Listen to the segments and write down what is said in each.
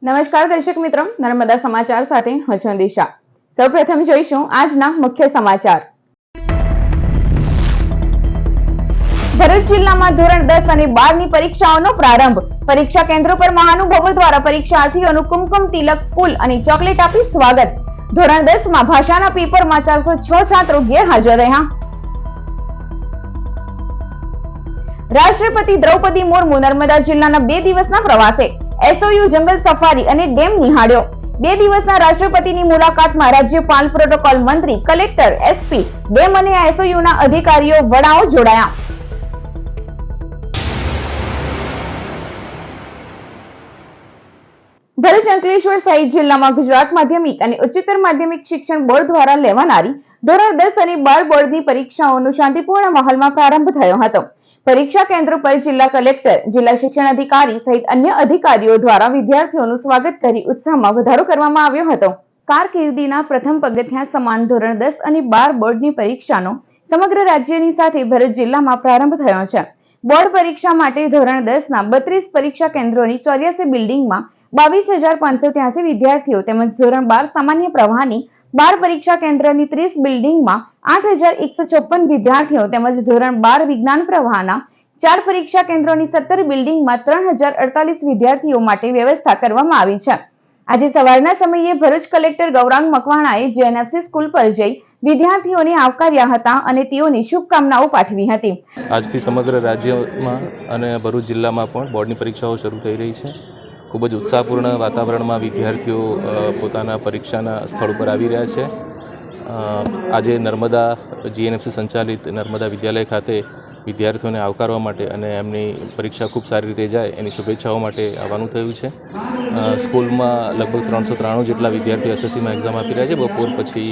નમસ્કાર દર્શક મિત્રો, નર્મદા સમાચાર સાથે હું છું દિશા। સૌપ્રથમ જોઈશું આજના મુખ્ય સમાચાર। ભરૂચ જિલ્લામાં ધોરણ 10 અને 12 ની પરીક્ષાઓનો પ્રારંભ। પરીક્ષા કેન્દ્રો પર મહાનુભાવો દ્વારા પરીક્ષાર્થીઓનું કુમકુમ તિલક, ફૂલ અને ચોકલેટ આપી સ્વાગત। ધોરણ 10 માં ભાષાના પેપરમાં 406 છાત્રો ગેરહાજર રહ્યા। રાષ્ટ્રપતિ દ્રૌપદી મુર્મુ નર્મદા જિલ્લાના 2 દિવસના પ્રવાસે। એસઓયુ જંગલ સફારી અને ડેમ નિહાળ્યો। 2 દિવસના રાષ્ટ્રપતિની મુલાકાતમાં રાજ્યપાલ, પ્રોટોકોલ મંત્રી, કલેક્ટર, એસપી, ડેમ અને એસઓયુના અધિકારીઓ, વડાઓ જોડાયા। ભરૂચ, અંકલેશ્વર સહિત જિલ્લામાં ગુજરાત માધ્યમિક અને ઉચ્ચતર માધ્યમિક શિક્ષણ બોર્ડ દ્વારા લેવાનારી ધોરણ 10 અને 12 બોર્ડની પરીક્ષાઓનો શાંતિપૂર્ણ માહોલમાં પ્રારંભ થયો હતો। પરીક્ષા કેન્દ્રો પર જિલ્લા કલેક્ટર, જિલ્લા શિક્ષણ અધિકારી સહિત અન્ય અધિકારીઓ દ્વારા વિદ્યાર્થીઓનું સ્વાગત કરી ઉત્સાહમાં વધારો કરવામાં આવ્યો હતો। કારકિર્દીના પ્રથમ પગથિયા સમાન ધોરણ 10 અને 12 બોર્ડની પરીક્ષાનો સમગ્ર રાજ્યની સાથે ભરૂચ જિલ્લામાં પ્રારંભ થયો છે। બોર્ડ પરીક્ષા માટે ધોરણ 10ના 32 પરીક્ષા કેન્દ્રોની 84 બિલ્ડિંગમાં 22,583 વિદ્યાર્થીઓ તેમજ ધોરણ 12 સામાન્ય પ્રવાહની 12 પરીક્ષા કેન્દ્રની 30 બિલ્ડિંગમાં 8,154 વિદ્યાર્થીઓ તેમજ ધોરણ 12 વિજ્ઞાન પ્રવાહના 4 પરીક્ષા કેન્દ્રોની 17 બિલ્ડિંગમાં 3,048 વિદ્યાર્થીઓ માટે વ્યવસ્થા કરવામાં આવી છે। આજે સવારના સમયે ભરૂચ કલેક્ટર ગૌરાંગ મકવાણાએ જેએનએફસી સ્કૂલ પર જઈ વિદ્યાર્થીઓને આવકાર્યા હતા અને તેઓની શુભકામનાઓ પાઠવી હતી। આજથી સમગ્ર રાજ્યમાં અને ભરૂચ જિલ્લામાં પણ બોર્ડની પરીક્ષાઓ શરૂ થઈ રહી છે। ખૂબ જ ઉત્સાહપૂર્ણ વાતાવરણમાં વિદ્યાર્થીઓ પોતાના પરીક્ષાના સ્થળ ઉપર આવી રહ્યા છે। આજે નર્મદા જીએનએફસી સંચાલિત નર્મદા વિદ્યાલય ખાતે વિદ્યાર્થીઓને આવકારવા માટે અને એમની પરીક્ષા ખૂબ સારી રીતે જાય એની શુભેચ્છાઓ માટે આવવાનું થયું છે। સ્કૂલમાં લગભગ 393 જેટલા વિદ્યાર્થીઓ એસએસસીમાં એક્ઝામ આપી રહ્યા છે। બપોર પછી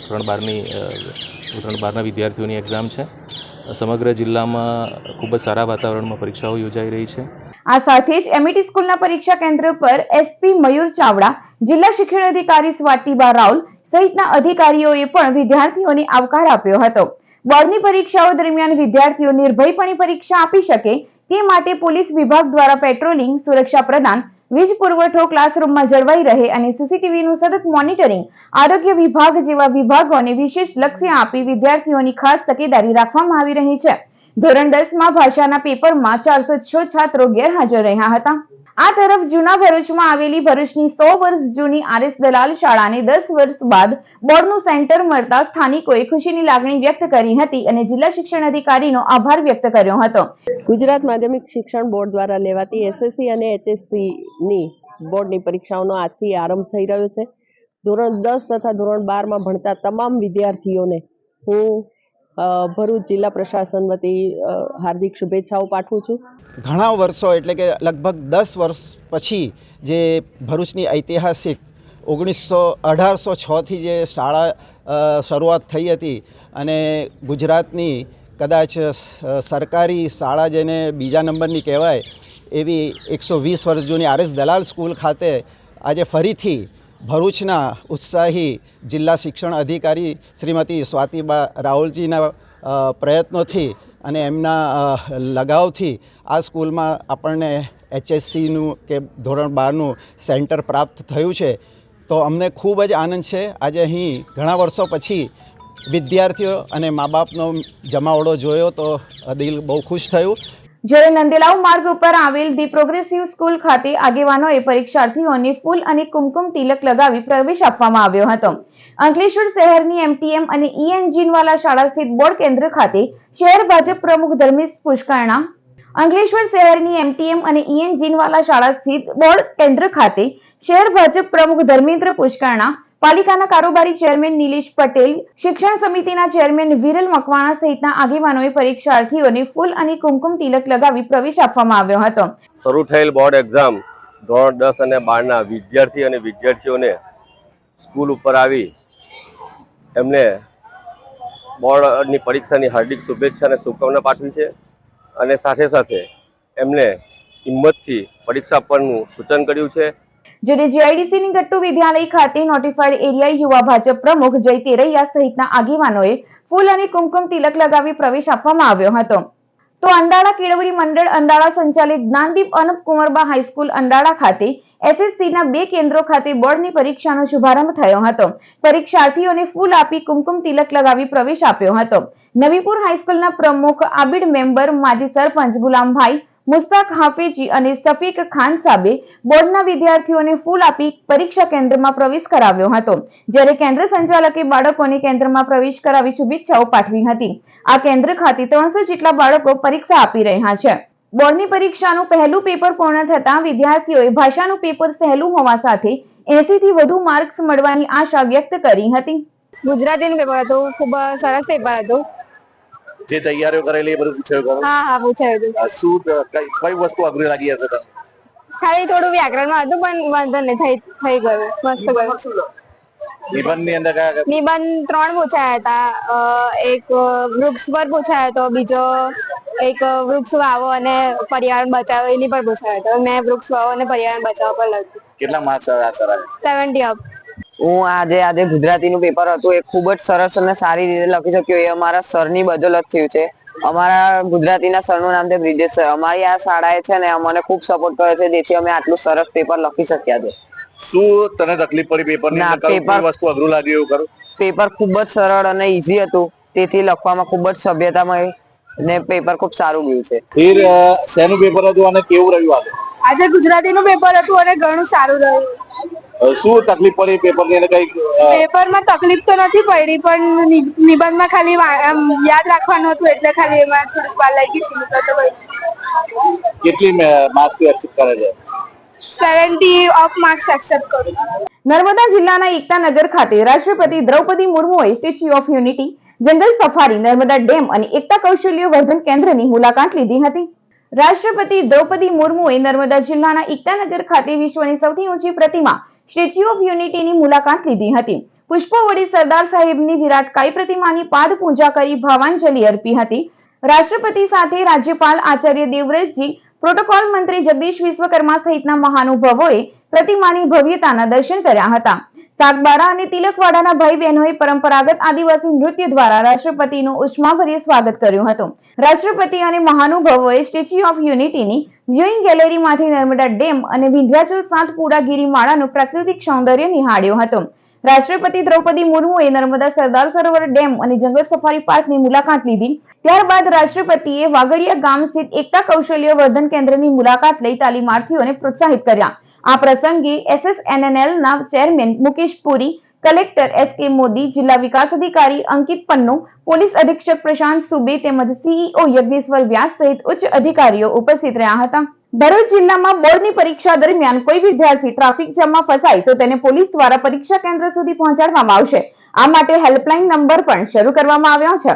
ધોરણ 12ના વિદ્યાર્થીઓની એક્ઝામ છે। સમગ્ર જિલ્લામાં ખૂબ જ સારા વાતાવરણમાં પરીક્ષાઓ યોજાઈ રહી છે। આ સાથે જ એમઈટી સ્કૂલના પરીક્ષા કેન્દ્ર પર એસપી મયુર ચાવડા, જિલ્લા શિક્ષણ અધિકારી સ્વાતિબા રાઉલ સહિતના અધિકારીઓએ પણ વિદ્યાર્થીઓને આવકાર આપ્યો હતો। બોર્ડની પરીક્ષાઓ દરમિયાન વિદ્યાર્થીઓ નિર્ભયપણે પરીક્ષા આપી શકે તે માટે પોલીસ વિભાગ દ્વારા પેટ્રોલિંગ, સુરક્ષા પ્રદાન, વીજ પુરવઠો ક્લાસરૂમમાં જળવાઈ રહે અને સીસીટીવીનું સતત મોનિટરિંગ, આરોગ્ય વિભાગ જેવા વિભાગોને વિશેષ લક્ષ્ય આપી વિદ્યાર્થીઓની ખાસ તકેદારી રાખવામાં આવી રહી છે। ધોરણ 10માં ભાષાના પેપરમાં 406 છાત્રો ગેરહાજર રહ્યા હતા। આ તરફ જૂના ભરૂચમાં આવેલી ભરૂચની 100 વર્ષ જૂની આરએસ દલાલ શાળાને 10 વર્ષ બાદ બોર્ડનું સેન્ટર મળતા સ્થાનિકોએ ખુશીની લાગણી વ્યક્ત કરી હતી અને જિલ્લા શિક્ષણ અધિકારીનો આભાર વ્યક્ત કર્યો હતો। ગુજરાત માધ્યમિક શિક્ષણ બોર્ડ દ્વારા લેવાતી એસએસસી અને એચએસસીની બોર્ડની પરીક્ષાઓનો આજથી આરંભ થઈ રહ્યો છે। ધોરણ 10 તથા ધોરણ 12માં ભણતા તમામ વિદ્યાર્થીઓને હું ભરૂચ જિલ્લા પ્રશાસન વતી હાર્દિક શુભેચ્છાઓ પાઠવું છું। ઘણા વર્ષો એટલે કે લગભગ 10 વર્ષ પછી જે ભરૂચની ઐતિહાસિક 1806થી જે શાળા શરૂઆત થઈ હતી અને ગુજરાતની કદાચ સરકારી શાળા જેને બીજા નંબરની કહેવાય એવી 120 વર્ષ જૂની આરએસ દલાલ સ્કૂલ ખાતે આજે ફરીથી ભરૂચના ઉત્સાહી જિલ્લા શિક્ષણ અધિકારી શ્રીમતી સ્વાતિબા રાહુલજીના પ્રયત્નોથી અને એમના લગાવથી આ સ્કૂલમાં આપણને એચએસસીનું કે ધોરણ 12નું સેન્ટર પ્રાપ્ત થયું છે। તો અમને ખૂબ જ આનંદ છે। આજે અહીં ઘણા વર્ષો પછી વિદ્યાર્થીઓ અને મા બાપનો જમાવડો જોયો તો દિલ બહુ ખુશ થયું। જ્યારે નંદેલાવ માર્ગ ઉપર આવેલ ધી પ્રોગ્રેસિવ સ્કૂલ ખાતે આગેવાનોએ પરીક્ષાર્થીઓને ફૂલ અને કુમકુમ તિલક લગાવી પ્રવેશ આપવામાં આવ્યો હતો। અંકલેશ્વર શહેરની એમટીએમ અને ઈએનજીનવાલા શાળા સ્થિત બોર્ડ કેન્દ્ર ખાતે શહેર ભાજપ પ્રમુખ ધર્મેશ પુષ્કરણા, અંકલેશ્વર શહેરની એમટીએમ અને ઈએનજીનવાલા શાળા સ્થિત બોર્ડ કેન્દ્ર ખાતે શહેર ભાજપ પ્રમુખ ધર્મેન્દ્ર પુષ્કરણા, પાલિકાના કારોબારી ચેરમેન નિલેશ પટેલ, શિક્ષણ સમિતિના ચેરમેન વિરલ મકવાણા સહિતના આગેવાનોએ પરીક્ષાર્થીઓને ફૂલ અને કુમકુમ તિલક લગાવી પ્રવેશ આપવામાં આવ્યો હતો। શરૂ થયેલ બોર્ડ એક્ઝામ ધોરણ 10 અને 12ના વિદ્યાર્થી અને વિદ્યાર્થીઓને સ્કૂલ ઉપર આવી એમને બોર્ડની પરીક્ષાની હાર્દિક શુભેચ્છા અને શુભકામના પાઠવી છે અને સાથે સાથે એમને હિંમતથી પરીક્ષા આપવાનું સૂચન કર્યું છે। જ્યારે જીઆઈડીસીની ગટ્ટુ વિદ્યાલય ખાતે નોટિફાઈડ એરિયા યુવા ભાજપ પ્રમુખ જય તેરૈયા સહિતના આગેવાનોએ ફૂલ અને કુમકુમ તિલક લગાવી પ્રવેશ આપવામાં આવ્યો હતો। તો અંડાળા કેળવણી મંડળ અંડાળા સંચાલિત જ્ઞાનદીપ અનપ કુંવરબા હાઈસ્કૂલ અંડાળા ખાતે SSC ના 2 કેન્દ્રો ખાતે બોર્ડની પરીક્ષાનો શુભારંભ થયો હતો. પરીક્ષાર્થીઓને ફૂલ આપી કુમકુમ તિલક લગાવી પ્રવેશ આપ્યો હતો. નવીપુર હાઈસ્કૂલના પ્રમુખ આબિદ મેમ્બર, માજી સરપંચ ગુલામભાઈ, મુસ્તાક હાફીજી અને સફીક ખાન સાબે બોર્ડના વિદ્યાર્થીઓને ફૂલ આપી પરીક્ષા કેન્દ્રમાં પ્રવેશ કરાવ્યો હતો. જ્યારે કેન્દ્ર સંચાલકે બાળકોને કેન્દ્રમાં પ્રવેશ કરાવી શુભેચ્છાઓ પાઠવી હતી. આ કેન્દ્ર ખાતે 300 જેટલા બાળકો પરીક્ષા આપી રહ્યા છે. બોર્ડની પરીક્ષાનું પહેલું પેપર પૂર્ણ થતાં વિદ્યાર્થીઓએ ભાષાનું પેપર સહેલું હોવા સાથે 80 થી વધુ માર્ક્સ મળવાની આશા વ્યક્ત કરી હતી. ગુજરાતીનું પેપર હતું, ખૂબ સરસ પેપર હતું. જે તૈયારીઓ કરેલી એ બધું પૂછાયું ખરું? હા, પૂછાયું હતું. શું કઈ વસ્તુ અઘરી લાગી હશે તમને? ખાલી થોડું વ્યાકરણમાં હતું, પણ વાંધો નહીં, થઈ ગયું, મસ્ત ગયું. નિબંધની અંદર કયા નિબંધ 3 પૂછાયા હતા. એક વૃક્ષ પર પૂછાયો હતો, બીજો એક વૃક્ષ વાવો અને પર્યાવરણ બચાવો એની પર પૂછાયો હતો. મેં વૃક્ષ વાવો અને પર્યાવરણ બચાવો પર લખ્યું. કેટલા માર્ક્સ આવ્યા સર? 70 અપ. હું આજે ગુજરાતીનું પેપર હતું એ ખૂબ જ સરસ અને સારી રીતે લખી શક્યો. એ અમારા સરની બદોલત થયું છે. અમારા ગુજરાતીના સરનું નામ છે બ્રિજેશ સર. અમારી આ શાળાએ છે ને અમને ખૂબ સપોર્ટ કર્યો છે, જેથી અમે આટલું સરસ પેપર લખી શક્યા છે. શું તને તકલીફ પડી પેપરની અંદર? કોઈ વસ્તુ અઘરું લાગ્યું એવું ખરું? પેપર ખૂબ જ સરળ અને ઈઝી હતું, તેથી લખવામાં ખૂબ જ સભ્યતામય ને પેપર ખૂબ સારું ગયું છે. શેનું પેપર હતું અને કેવું રહ્યું? આજે ગુજરાતીનું પેપર હતું અને ઘણું સારું રહ્યું. શું તકલીફ પડી પેપરની અંદર? કઈ પેપરમાં તકલીફ તો નથી પડી, પણ નિબંધમાં ખાલી યાદ રાખવાનું હતું, એટલે ખાલી એમાં થોડીક વાર લાગી હતી. કેટલી માર્ક્સ એક્સેપ્ટ કરે છે? 70 ઓફ માર્ક્સ એક્સેપ્ટ કરું છું. નર્મદા જિલ્લાના એકતાનગર ખાતે રાષ્ટ્રપતિ દ્રૌપદી મુર્મુએ સ્ટેચ્યુ ઓફ યુનિટી, જંગલ સફારી, નર્મદા ડેમ અને એકતા કૌશલ્ય વર્ધન કેન્દ્રની મુલાકાત લીધી હતી. રાષ્ટ્રપતિ દ્રૌપદી મુર્મુએ નર્મદા જિલ્લાના એકતાનગર ખાતે વિશ્વની સૌથી ઊંચી પ્રતિમા સ્ટેચ્યુ ઓફ યુનિટીની મુલાકાત લીધી હતી. પુષ્પો વડે સરદાર સાહેબની વિરાટકાય પ્રતિમાની પાદ પૂજા કરી ભાવાંજલિ અર્પી હતી. રાષ્ટ્રપતિ સાથે રાજ્યપાલ આચાર્ય દેવવ્રતજી, પ્રોટોકોલ મંત્રી જગદીશ વિશ્વકર્મા સહિતના મહાનુભાવોએ પ્રતિમાની ભવ્યતાના દર્શન કર્યા હતા. સાગબારા અને તિલકવાડાના ભાઈ બહેનોએ પરંપરાગત આદિવાસી નૃત્ય દ્વારા રાષ્ટ્રપતિનું ઉષ્માભર્યું સ્વાગત કર્યું હતું. રાષ્ટ્રપતિ અને મહાનુભાવોએ સ્ટેચ્યુ ઓફ યુનિટીની વ્યુઇંગ ગેલેરીમાંથી નર્મદા ડેમ અને વિંધ્યાચલ સાતપુડા ગિરિમાળાનું પ્રાકૃતિક સૌંદર્ય નિહાળ્યું હતું. રાષ્ટ્રપતિ દ્રૌપદી મુર્મુએ નર્મદા સરદાર સરોવર ડેમ અને જંગલ સફારી પાર્કની મુલાકાત લીધી. ત્યારબાદ રાષ્ટ્રપતિએ વાગડિયા ગામ સ્થિત એકતા કૌશલ્ય વર્ધન કેન્દ્રની મુલાકાત લઈ તાલીમાર્થીઓને પ્રોત્સાહિત કર્યા. આ પ્રસંગે SSNNLના ચેરમેન મુકેશ પુરી, કલેક્ટર SK મોદી, જિલ્લા વિકાસ અધિકારી અંકિત પન્નુ, પોલીસ અધિક્ષક પ્રશાંત સુબે તેમજ CEO યજ્ઞેશ્વર વ્યાસ સહિત ઉચ્ચ અધિકારીઓ ઉપસ્થિત રહ્યા હતા. ભરૂચ જિલ્લામાં બોર્ડની પરીક્ષા દરમિયાન કોઈ વિદ્યાર્થી ટ્રાફિક જામમાં ફસાય તો તેને પોલીસ દ્વારા પરીક્ષા કેન્દ્ર સુધી પહોંચાડવામાં આવશે. આ માટે હેલ્પલાઇન નંબર પણ શરૂ કરવામાં આવ્યો છે.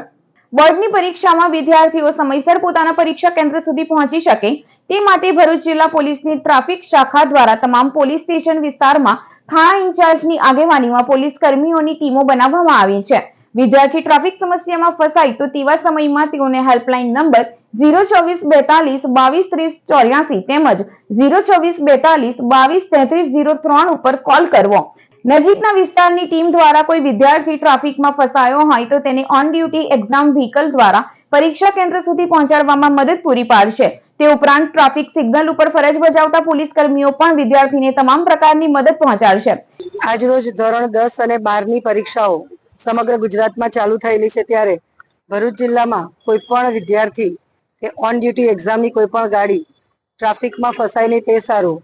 બોર્ડની પરીક્ષામાં વિદ્યાર્થીઓ સમયસર પોતાના પરીક્ષા કેન્દ્ર સુધી પહોંચી શકે તે માટે ભરૂચ જિલ્લા પોલીસની ટ્રાફિક શાખા દ્વારા તમામ પોલીસ સ્ટેશન વિસ્તારમાં થાણા ઇન્ચાર્જની આગેવાનીમાં પોલીસ કર્મીઓની ટીમો બનાવવામાં આવી છે. વિદ્યાર્થી ટ્રાફિક સમસ્યામાં ફસાય તો તેવા સમયમાં તેઓને હેલ્પલાઇન નંબર 02442223084 તેમજ 02442223303 ઉપર કોલ કરવો. નજીકના વિસ્તારની ટીમ દ્વારા કોઈ વિદ્યાર્થી ટ્રાફિકમાં ફસાયો હોય તો તેને ઓન ડ્યુટી એક્ઝામ વ્હીકલ દ્વારા પરીક્ષા કેન્દ્ર સુધી પહોંચાડવામાં મદદ પૂરી પાડશે. તે ઉપરાંત ટ્રાફિક સિગ્નલ ઉપર ફરજ બજાવતા પોલીસ કર્મીઓ પણ વિદ્યાર્થીને તમામ પ્રકારની મદદ પહોંચાડશે. આજરોજ ધોરણ 10 અને 12ની પરીક્ષાઓ સમગ્ર ગુજરાતમાં ચાલુ થયેલી છે, ત્યારે ભરૂચ જિલ્લામાં કોઈ પણ વિદ્યાર્થી કે ઓન ડ્યુટી એક્ઝામની કોઈ પણ ગાડી ટ્રાફિકમાં ફસાય નહીં તે સારું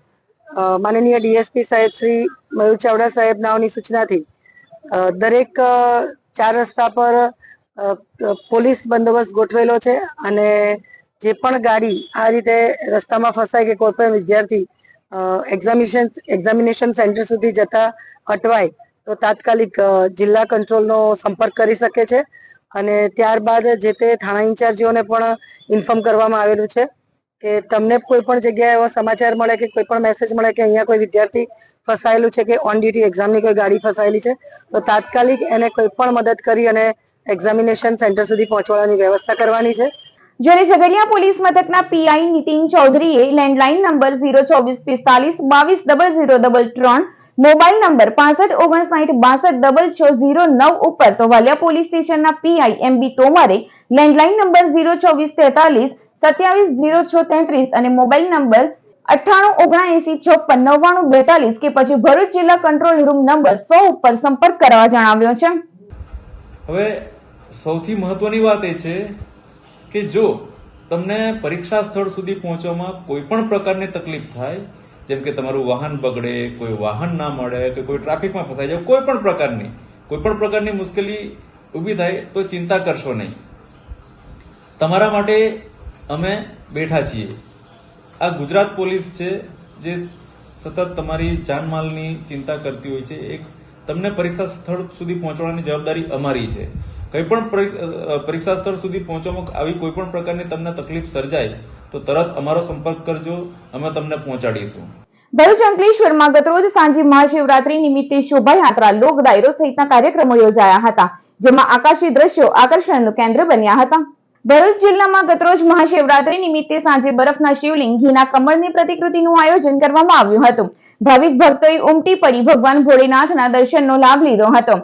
માનનીય DSP સાહેબ શ્રી મયુર ચાવડા સાહેબ નાઓની સૂચનાથી દરેક 4 રસ્તા પર પોલીસ બંદોબસ્ત ગોઠવેલો છે અને જે પણ ગાડી આ રીતે રસ્તામાં ફસાય કે કોઈ પણ વિદ્યાર્થી એક્ઝામિનેશન સેન્ટર સુધી જતા અટવાય તો તાત્કાલિક જિલ્લા કંટ્રોલનો સંપર્ક કરી શકે છે અને ત્યારબાદ જે તે થાણા ઇન્ચાર્જીઓને પણ ઇન્ફોર્મ કરવામાં આવેલું છે કે તમને કોઈ પણ જગ્યાએ એવો સમાચાર મળે કે કોઈ પણ મેસેજ મળે કે અહીંયા કોઈ વિદ્યાર્થી ફસાયેલું છે કે ઓન ડ્યુટી એક્ઝામની કોઈ ગાડી ફસાયેલી છે તો તાત્કાલિક એને કોઈ પણ મદદ કરી અને એક્ઝામિનેશન સેન્ટર સુધી પહોંચવાની વ્યવસ્થા કરવાની છે. જ્યારે ઝઘડિયા પોલીસ મથકના PI નીતિન ચૌધરીએ લેન્ડલાઇન નંબર 02445220033, મોબાઈલ નંબર 6559626609 ઉપર તો વાલિયા પોલીસ સ્ટેશનના PI MB તોમરે લેન્ડલાઇન નંબર 02443 270633 અને મોબાઈલ નંબર 9879569942 કે પછી ભરૂચ જિલ્લા કંટ્રોલ રૂમ નંબર 100 ઉપર સંપર્ક કરવા જણાવ્યો છે। હવે સૌથી મહત્વની વાત એ છે કે જો તમને પરીક્ષા સ્થળ સુધી પહોંચવામાં કોઈ પણ પ્રકારની તકલીફ થાય, જેમ કે તમારું વાહન બગડે, કોઈ વાહન ના મળે કે કોઈ ટ્રાફિકમાં ફસાઈ જાય, કોઈ પણ પ્રકારની મુશ્કેલી ઊભી થાય તો ચિંતા કરશો નહીં। તમારા માટે અમે બેઠા છીએ। આ ગુજરાત પોલીસ છે જે સતત તમારી જાનમાલની ચિંતા કરતી હોય છે। એક તમને પરીક્ષા સ્થળ સુધી પહોંચવાની જવાબદારી અમારી છે। કંઈ પણ પરીક્ષા સ્થળ સુધી પહોંચવામાં આવી કોઈ પણ પ્રકારની તમને તકલીફ સર્જાય તો તરત અમારો સંપર્ક કરજો, અમે તમને પહોંચાડીશું। ભરૂચ અંકલેશ્વરમાં ગતરોજ સાંજે મહાશિવરાત્રી નિમિત્તે શોભાયાત્રા, લોક ડાયરો સહિતના કાર્યક્રમો યોજાયા હતા, જેમાં આકાશી દ્રશ્યો આકર્ષણનું કેન્દ્ર બન્યા હતા। ભરૂચ જિલ્લામાં ગતરોજ મહાશિવરાત્રી નિમિત્તે સાંજે બરફના શિવલિંગ, ઘીના કમળની પ્રતિકૃતિનું આયોજન કરવામાં આવ્યું હતું। ભાવિક ભક્તોએ ઉમટી પડી ભગવાન ભોળેનાથના દર્શનનો લાભ લીધો હતો।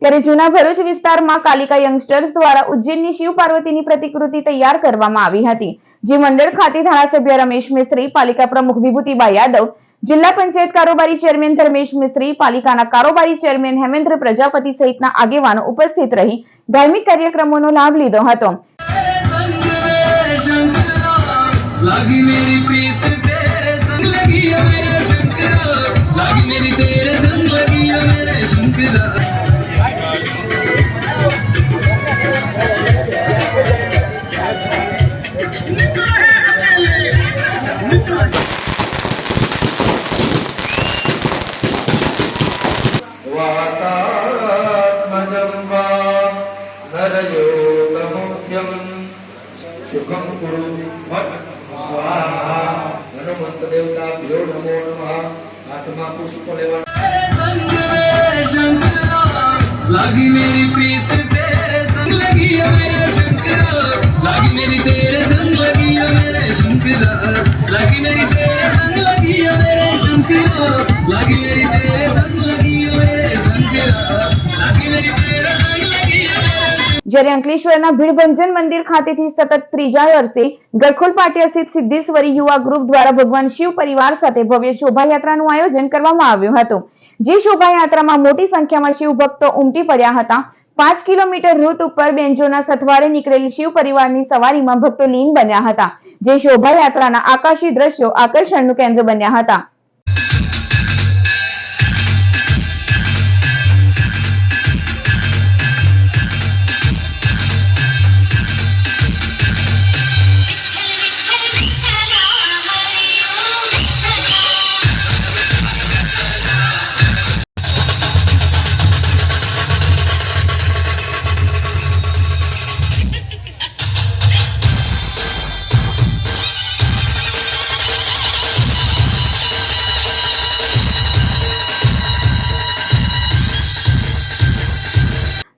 ત્યારે જૂના ભરૂચ વિસ્તારમાં કાલિકા યંગસ્ટર્સ દ્વારા ઉજ્જૈનની શિવ પાર્વતીની પ્રતિકૃતિ તૈયાર કરવામાં આવી હતી, જે મંડળ ખાતે ધારાસભ્ય રમેશ મિસ્ત્રી, પાલિકા પ્રમુખ વિભૂતિબા યાદવ, જિલ્લા પંચાયત કારોબારી ચેરમેન ધર્મેશ મિસ્ત્રી, પાલિકાના કારોબારી ચેરમેન હેમેન્દ્ર પ્રજાપતિ સહિતના આગેવાનો ઉપસ્થિત રહી ધાર્મિક કાર્યક્રમોનો લાભ લીધો હતો। सुखम कुरु मत स्वाहा हनुमंत देवताभ्यो नमो नमः। आत्मा पुष्प लेवा संग में शंकरा लागी मेरी प्रीत तेरे संग लगी है मेरे शंकरा लागी मेरी तेरे संग लगी है मेरे शंकरा लागी मेरी तेरे संग लगी है मेरे शंकरा लागी मेरी तेरे संग लगी है मेरे शंकरा लागी मेरी तेरे संग लगी है मेरे। જ્યારે અંકલેશ્વરના ભીડભંજન મંદિર ખાતેથી સતત ત્રીજા વર્ષે ગરખોલ પાટિયા સ્થિત સિદ્ધેશ્વરી યુવા ગ્રુપ દ્વારા ભગવાન શિવ પરિવાર સાથે ભવ્ય શોભાયાત્રાનું આયોજન કરવામાં આવ્યું હતું, જે શોભાયાત્રામાં મોટી સંખ્યામાં શિવ ભક્તો ઉમટી પડ્યા હતા। 5 કિલોમીટર રૂટ ઉપર બેન્જોના સથવારે નીકળેલી શિવ પરિવારની સવારીમાં ભક્તો લીન બન્યા હતા, જે શોભાયાત્રાના આકાશી દ્રશ્યો આકર્ષણનું કેન્દ્ર બન્યા હતા।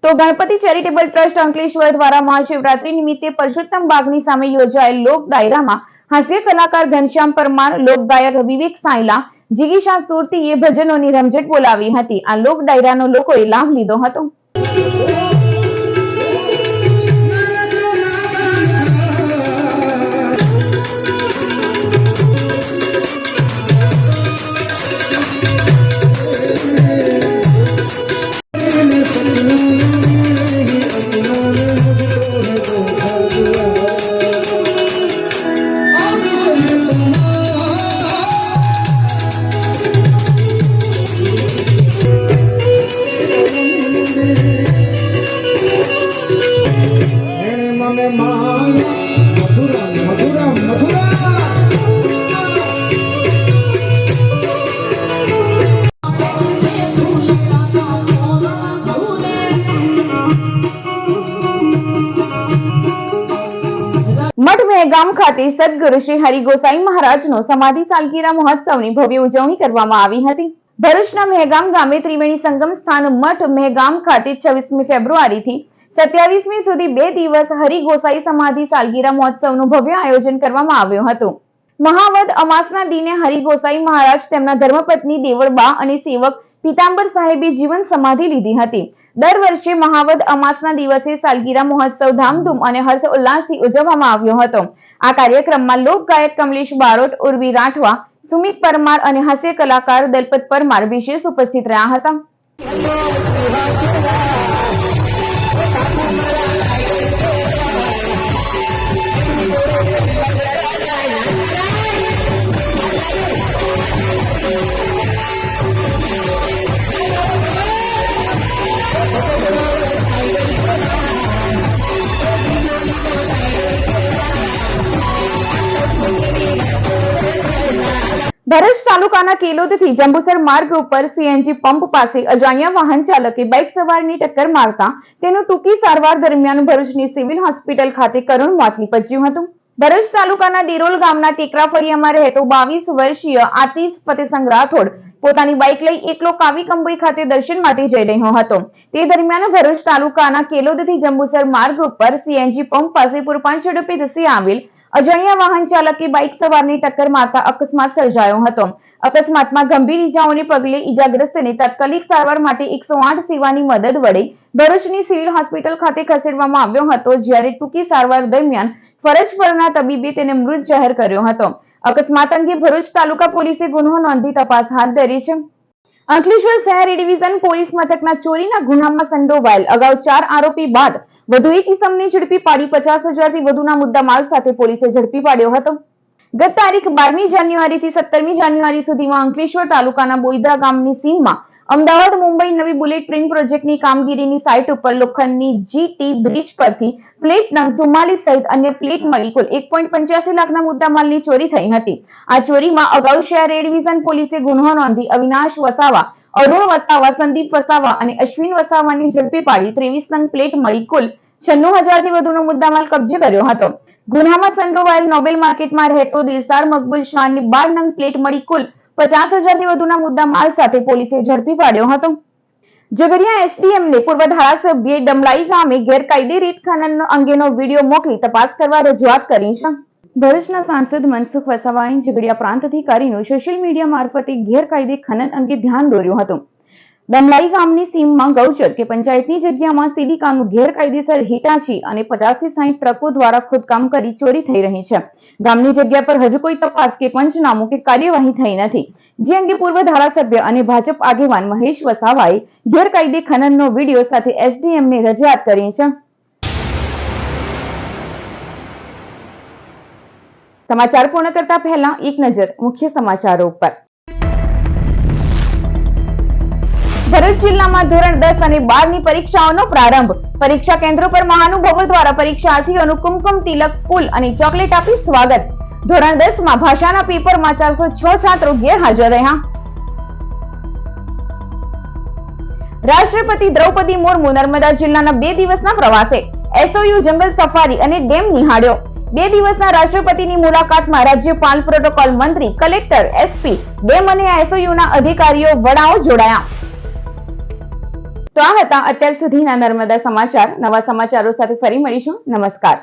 તો ગણપતિ ચેરિટેબલ ટ્રસ્ટ અંકલેશ્વર દ્વારા મહાશિવરાત્રી નિમિત્તે પરસોત્તમ બાગની સામે યોજાયેલ લોક ડાયરામાં હાસ્ય કલાકાર ઘનશ્યામ પરમાર, લોક ગાયક વિવેક સાયલા, જીગીશા સુરતીએ ભજનોની રમઝટ બોલાવી હતી। આ લોક ડાયરાનો લોકોએ લાભ લીધો હતો। ગામ ખાતે સદગુરુ શ્રી હરિ ગોસાઈ મહારાજનો સમાધિ સાલગીરા મહોત્સવની ભવ્ય ઉજવણી કરવામાં આવી હતી। ભરૂચના મહેગામ ગામે ત્રિવેણી સંગમ સ્થાન મઠ મહેગામ ખાતે 26મી ફેબ્રુઆરીથી 27મી સુધી 2 દિવસ હરિગોસાઈ સમાધિ સાલગીરા મહોત્સવનું ભવ્ય આયોજન કરવામાં આવ્યું હતું. મહાવદ અમાસના દિને હરિગોસાઈ મહારાજ તેમના ધર્મપત્ની દેવળબા અને સેવક પીતાંબર સાહેબે જીવન સમાધિ લીધી હતી. દર વર્ષે મહાવદ અમાસના દિવસે સાલગીરા મહોત્સવ ધામધૂમ અને હર્ષ ઉલ્લાસથી ઉજવવામાં આવ્યો હતો. આ કાર્યક્રમમાં લોક ગાયક કમલેશ બારોટ, ઉર્વી રાઠવા, સુમિત પરમાર અને હાસ્ય કલાકાર દલપત પરમાર વિશેષ ઉપસ્થિત રહ્યા હતા. ભરૂચ તાલુકાના કેલોદથી જંબુસર માર્ગ ઉપર સીએનજી પંપ પાસે અજાણ્યા વાહન ચાલકે બાઇક સવારની ટક્કર મારતા તેનું ટૂંકી સારવાર દરમિયાન ભરૂચની સિવિલ હોસ્પિટલ ખાતે કરુણ મોત નીપજ્યું હતું. ભરૂચ તાલુકાના ડિરોલ ગામના ટેકરા ફળિયામાં રહેતો 22 વર્ષીય આતિશ ફતેસંગ રાઠોડ પોતાની બાઇક લઈ એકલો કાવી કંબોઈ ખાતે દર્શન માટે જઈ રહ્યો હતો. તે દરમિયાન ભરૂચ તાલુકાના કેલોદથી જંબુસર માર્ગ ઉપર સીએનજી પંપ પાસે પૂરપાન ઝડપે ધસી આવેલ અજાણ્યા વાહન ચાલકે બાઇક સવારની ટક્કર મારતા અકસ્માત સર્જાયો હતો. અકસ્માતમાં ગંભીર ઇજાઓને પગલે ઇજાગ્રસ્તને તાત્કાલિક સારવાર માટે 108 સેવાની મદદ વડે ભરૂચની સિવિલ હોસ્પિટલ ખાતે ખસેડવામાં આવ્યો હતો, જ્યારે ટૂંકી સારવાર દરમિયાન ફરજ પરના તબીબે તેને મૃત જાહેર કર્યો હતો. અકસ્માત અંગે ભરૂચ તાલુકા પોલીસે ગુનો નોંધી તપાસ હાથ ધરી છે. અંકલેશ્વર શહેર એ ડિવિઝન પોલીસ મથકના ચોરીના ગુનામાં સંડોવાયેલ અગાઉ 4 આરોપી બાદ વધુ એક ઇસમને ઝડપી પાડી 50,000 થી વધુના મુદ્દામાલ સાથે પોલીસે ઝડપી પાડ્યો હતો. ગત તારીખ 12મી જાન્યુઆરીથી 17મી જાન્યુઆરી સુધીમાં અંકલેશ્વર તાલુકાના બોઈદા ગામની સીમમાં અમદાવાદ મુંબઈ નવી બુલેટ ટ્રેન પ્રોજેક્ટની કામગીરીની સાઇટ ઉપર લોખંડની જીટી બ્રિજ પરથી પ્લેટ નંગ 44 સહિત અન્ય પ્લેટ મળી કુલ 1.85 લાખના મુદ્દામાલની ચોરી થઈ હતી. આ ચોરીમાં અગાઉ શહેર એ ડિવિઝન પોલીસે ગુનો નોંધી અવિનાશ વસાવા, અરુણ વસાવા, સંદીપ વસાવા અને અશ્વિન વસાવાની ઝડપી પાડી 23 નંગ પ્લેટ મળી કુલ 96,000 થી વધુનો મુદ્દામાલ કબજે કર્યો હતો. ગુનામાં સંડોવાયેલ નોબેલ માર્કેટમાં રહેતો દિલસાર મકબૂલ શાહની 12 નંગ પ્લેટ મળી કુલ 50,000 થી વધુના મુદ્દામાલ સાથે પોલીસે ઝડપી પાડ્યો હતો. ઝઘડિયા એસડીએમને પૂર્વ ધારાસભ્ય ડમલાઈ ગામે ગેરકાયદે રેત ખનન અંગેનો વિડીયો મોકલી તપાસ કરવા રજૂઆત કરી છે. ભરૂચના સાંસદ મનસુખ વસાવાએ ઝઘડિયા પ્રાંત અધિકારીનું સોશિયલ મીડિયા મારફતે ગેરકાયદે ખનન અંગે ધ્યાન દોર્યું હતું. ડમલાઈ ગામની સીમમાં ગૌચર કે પંચાયતની જગ્યામાં સિલિકાનું ગેરકાયદેસર હિટાચી અને 50 થી 60 ટ્રકો દ્વારા ખોદકામ કરી ચોરી થઈ રહી છે. ગામની જગ્યા પર હજુ કોઈ તપાસ કે પંચનામું કે કાર્યવાહી થઈ નથી, જે અંગે પૂર્વ ધારાસભ્ય અને ભાજપ આગેવાન મહેશ વસાવાએ ગેરકાયદે ખનનનો વિડીયો સાથે એસડીએમને રજૂઆત કરી છે. સમાચાર પૂર્ણ કરતા પહેલા એક નજર મુખ્ય સમાચારો ઉપર. ભરૂચ જિલ્લામાં ધોરણ 10 અને 12 ની પરીક્ષાઓનો પ્રારંભ. પરીક્ષા કેન્દ્રો પર મહાનુભાવો દ્વારા પરીક્ષાર્થીઓનું કુમકુમ તિલક, ફૂલ અને ચોકલેટ આપી સ્વાગત. ધોરણ 10 માં ભાષાના પેપરમાં 406 છાત્રો ગેરહાજર રહ્યા. રાષ્ટ્રપતિ દ્રૌપદી મુર્મુ નર્મદા જિલ્લાના 2 દિવસના પ્રવાસે. એસઓયુ જંગલ સફારી અને ડેમ નિહાળ્યો. 2 દિવસના રાષ્ટ્રપતિની મુલાકાતમાં રાજ્યપાલ, પ્રોટોકોલ મંત્રી, કલેક્ટર, એસપી, ડેમ અને એસઓયુના અધિકારીઓ, વડાઓ જોડાયા. તો આ હતા અત્યાર સુધીના નર્મદા સમાચાર. નવા સમાચારો સાથે ફરી મળીશું. નમસ્કાર.